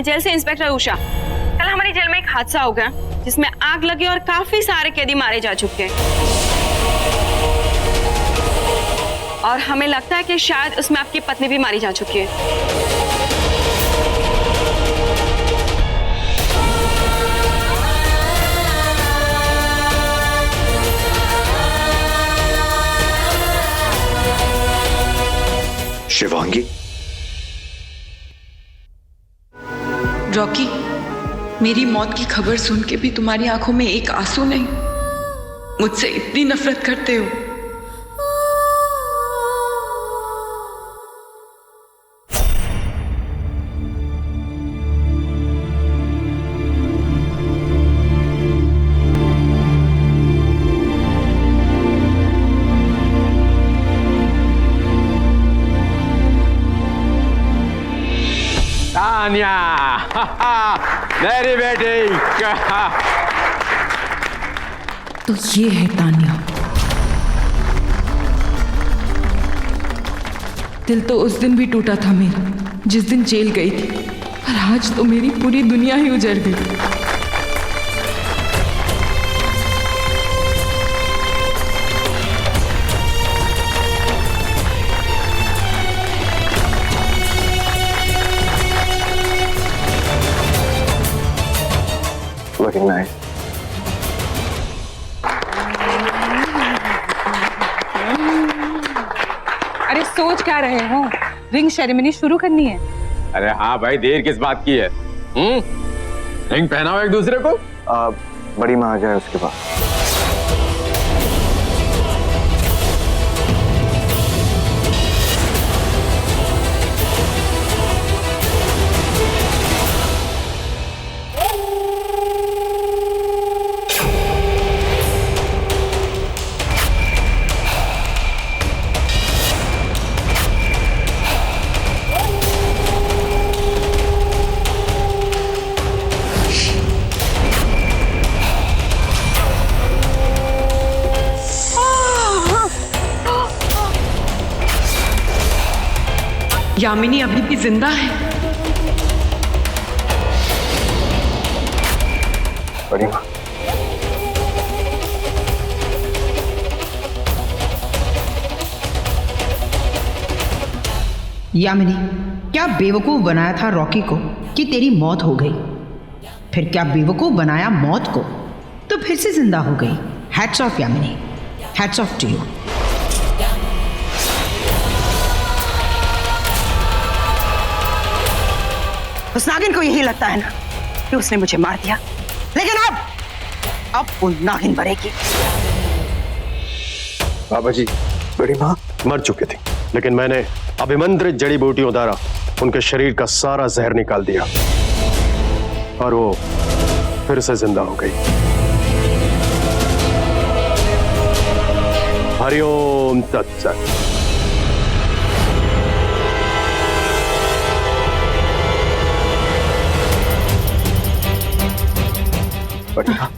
मैं जेल से इंस्पेक्टर उषा। कल हमारी जेल में एक हादसा हो गया जिसमें आग लगी और काफी सारे कैदी मारे जा चुके हैं और हमें लगता है कि शायद उसमें आपकी पत्नी भी मारी जा चुकी है। शिवांगी। रॉकी, मेरी मौत की खबर सुन के भी तुम्हारी आंखों में एक आंसू नहीं। मुझसे इतनी नफरत करते हो। तान्या, मेरी बेटी। तो ये है तान्या। दिल तो उस दिन भी टूटा था मेरा, जिस दिन जेल गई थी, पर आज तो मेरी पूरी दुनिया ही उजड़ गई। Looking nice. अरे सोच क्या रहे हो? रिंग सेरेमनी शुरू करनी है। अरे हाँ भाई, देर किस बात की है? रिंग पहनाओ एक दूसरे को। बड़ी माँ आ जाए उसके बाद। यामिनी अभी भी जिंदा है। बड़ी माँ। यामिनी, क्या बेवकूफ बनाया था रॉकी को कि तेरी मौत हो गई, फिर क्या बेवकूफ बनाया मौत को तो फिर से जिंदा हो गई। Hats off Yamini, hats off to you. उस नागिन को यही लगता है ना कि उसने मुझे मार दिया, लेकिन अब वो नागिन मरेगी। बाबा जी, बड़ी माँ मर चुकी थी, लेकिन मैंने अभिमंत्रित जड़ी बूटियों द्वारा उनके शरीर का सारा जहर निकाल दिया और वो फिर से जिंदा हो गई। हरिओम तत्सत। बढ़िया।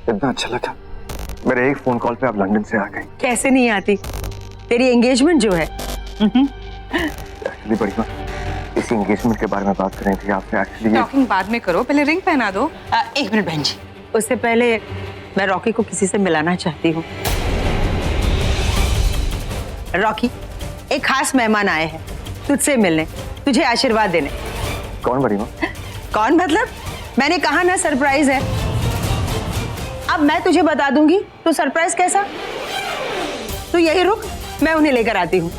इतना अच्छा लगा। मेरे एक फोन कॉल पे आप लंदन से आ गई। कैसे नहीं आती, तेरी एंगेजमेंट जो है। एक्चुअली बढ़िया, इसी एंगेजमेंट के बारे में बात कर रही थी आपसे। एक्चुअली टॉकिंग बाद में करो, पहले रिंग पहना दो। एक मिनट बहन जी, उससे पहले मैं रॉकी को किसी से मिलाना चाहती हूँ। रॉकी, एक खास मेहमान आए हैं तुझसे मिलने, तुझे आशीर्वाद देने। कौन बड़ी माँ? कौन मतलब? मैंने कहा ना सरप्राइज है। अब मैं तुझे बता दूंगी तो सरप्राइज कैसा? तू यही रुक, मैं उन्हें लेकर आती हूँ।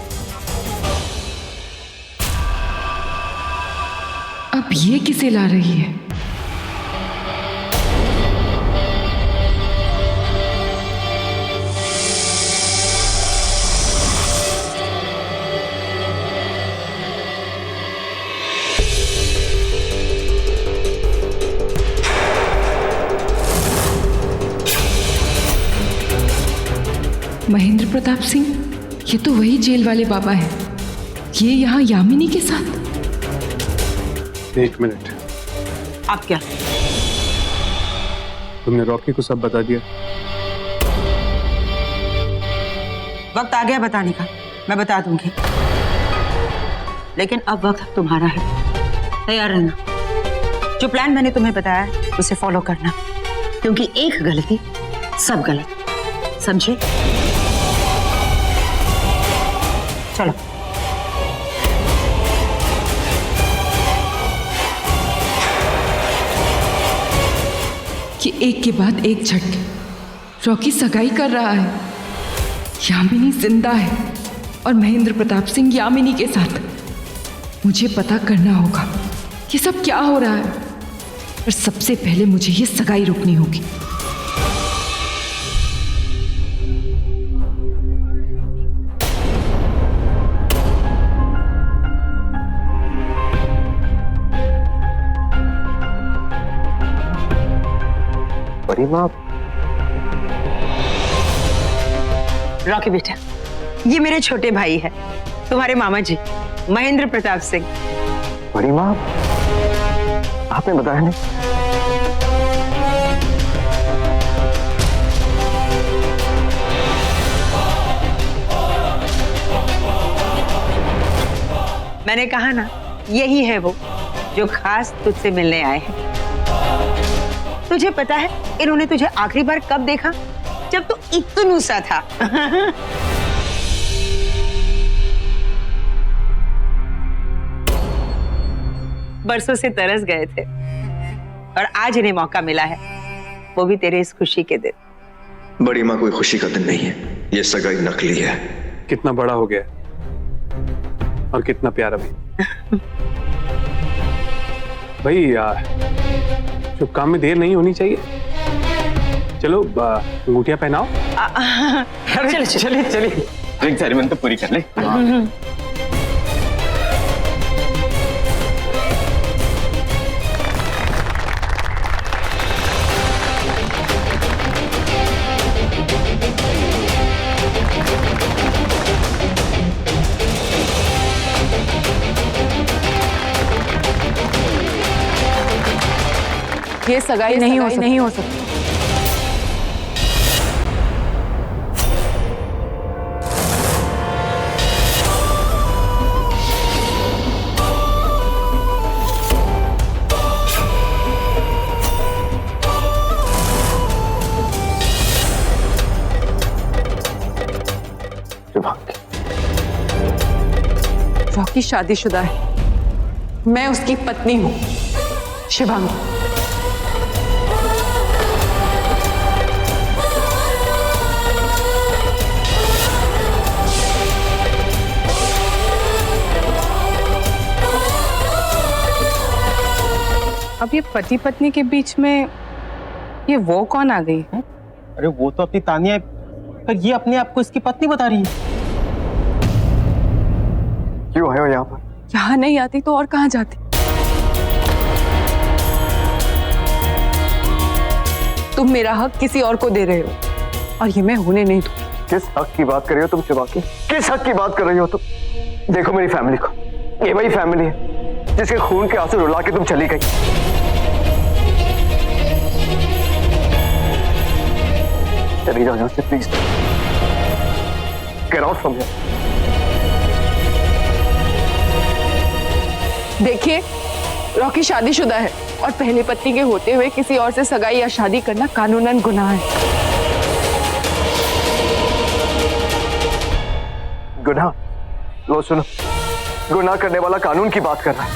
अब ये किसे ला रही है? महेंद्र प्रताप सिंह, ये तो वही जेल वाले बाबा हैं। ये यहाँ यामिनी के साथ। एक मिनट, आप क्या? तुमने रॉकी को सब बता दिया? वक्त आ गया बताने का, मैं बता दूंगी, लेकिन अब वक्त तुम्हारा है। तैयार रहना। जो प्लान मैंने तुम्हें बताया है उसे फॉलो करना, क्योंकि एक गलती सब गलत, समझे? चलो। कि एक के बाद एक झटके रॉकी सगाई कर रहा है। यामिनी जिंदा है और महेंद्र प्रताप सिंह यामिनी के साथ। मुझे पता करना होगा कि सब क्या हो रहा है, और सबसे पहले मुझे ये सगाई रोकनी होगी। बड़ी माँ, रॉकी बेटा, ये मेरे छोटे भाई है, तुम्हारे मामा जी महेंद्र प्रताप सिंह। बड़ी माँ, आपने बताया नहीं। मैंने कहा ना, यही है वो जो खास तुझसे मिलने आए हैं। तुझे पता है इन्होंने तुझे आखिरी बार कब देखा? जब तू इतनू सा था। बरसों से तरस गए थे और आज इन्हें मौका मिला है, वो भी तेरे इस खुशी के दिन। बड़ी माँ, कोई खुशी का दिन नहीं है, ये सगाई नकली है। कितना बड़ा हो गया और कितना प्यारा भी। भाई शुभ काम में देर नहीं होनी चाहिए। चलो अंगूठियां पहनाओ। चलिए चलिए चलिए, रिंग सेरेमनी तो पूरी कर ले। ये सगाई नहीं हो सकती। रॉकी शादीशुदा है, मैं उसकी पत्नी हूँ शिवांगी। अब ये पति पत्नी के बीच में ये वो कौन आ गई है? अरे वो तो अपनी तानिया है, पर ये अपने आप को इसकी पत्नी बता रही है। क्यों आए हो यहाँ पर? यहाँ नहीं आती तो और कहाँ जाती? तुम मेरा हक किसी और को दे रहे हो और ये मैं होने नहीं दूंगी। किस हक की बात कर रही हो तुम शिवांगी? किस हक की बात कर रही हो तुम? देखो मेरी फैमिली को, ये वही फैमिली है जिसके खून के आंसू रुला के तुम चली गई। चली जाओ यहाँ से please. Get out from here. देखिए, रॉकी शादीशुदा है और पहली पत्नी के होते हुए किसी और से सगाई या शादी करना कानूनन गुनाह है। गुनाह? लो सुनो, गुनाह करने वाला कानून की बात कर रहा है।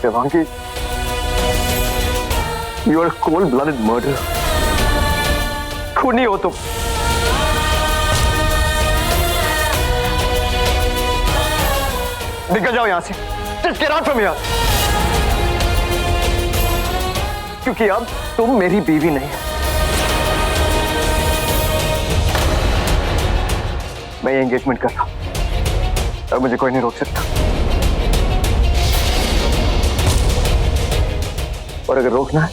Shivangi, you are cold blooded murder. खूनी हो तुम। निकल जाओ यहां से। Just get out from here। क्योंकि अब तुम मेरी बीवी नहीं हो। मैं ये एंगेजमेंट कर रहा हूं और मुझे कोई नहीं रोक सकता। और अगर रोकना है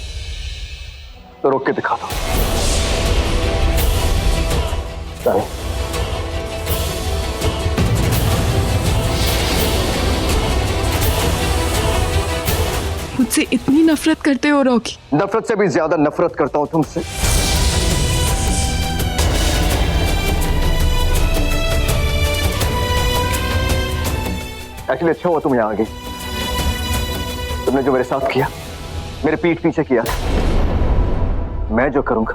तो रोक के दिखा दो। चलो। मुझसे इतनी नफरत करते हो रॉकी? नफरत से भी ज्यादा नफरत करता हूं तुमसे। एक्चुअली अच्छा हुआ तुम यहाँ आ गई। तुमने जो मेरे साथ किया, मेरे पीठ पीछे किया, मैं जो करूंगा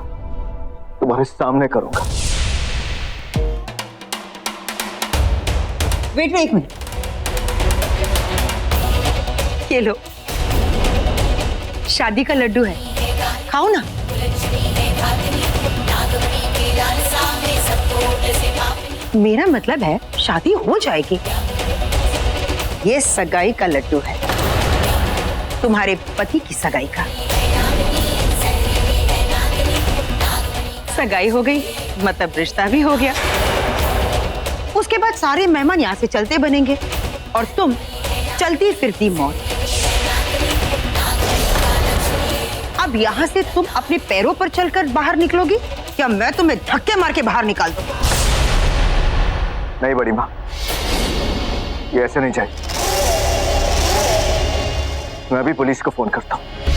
तुम्हारे सामने करूंगा। वेट एक मिनट, ये लो, शादी का लड्डू है, खाओ ना। मेरा मतलब है शादी हो जाएगी। ये सगाई का लड्डू है, तुम्हारे पति की सगाई का। सगाई हो गई मतलब रिश्ता भी हो गया। उसके बाद सारे मेहमान यहाँ से चलते बनेंगे और तुम चलती फिरती मौत। अब यहाँ से तुम अपने पैरों पर चलकर बाहर निकलोगी या मैं तुम्हें धक्के मार के बाहर निकाल दूं? नहीं बड़ी माँ, ये ऐसे नहीं चाहिए। मैं भी पुलिस को फोन करता हूँ।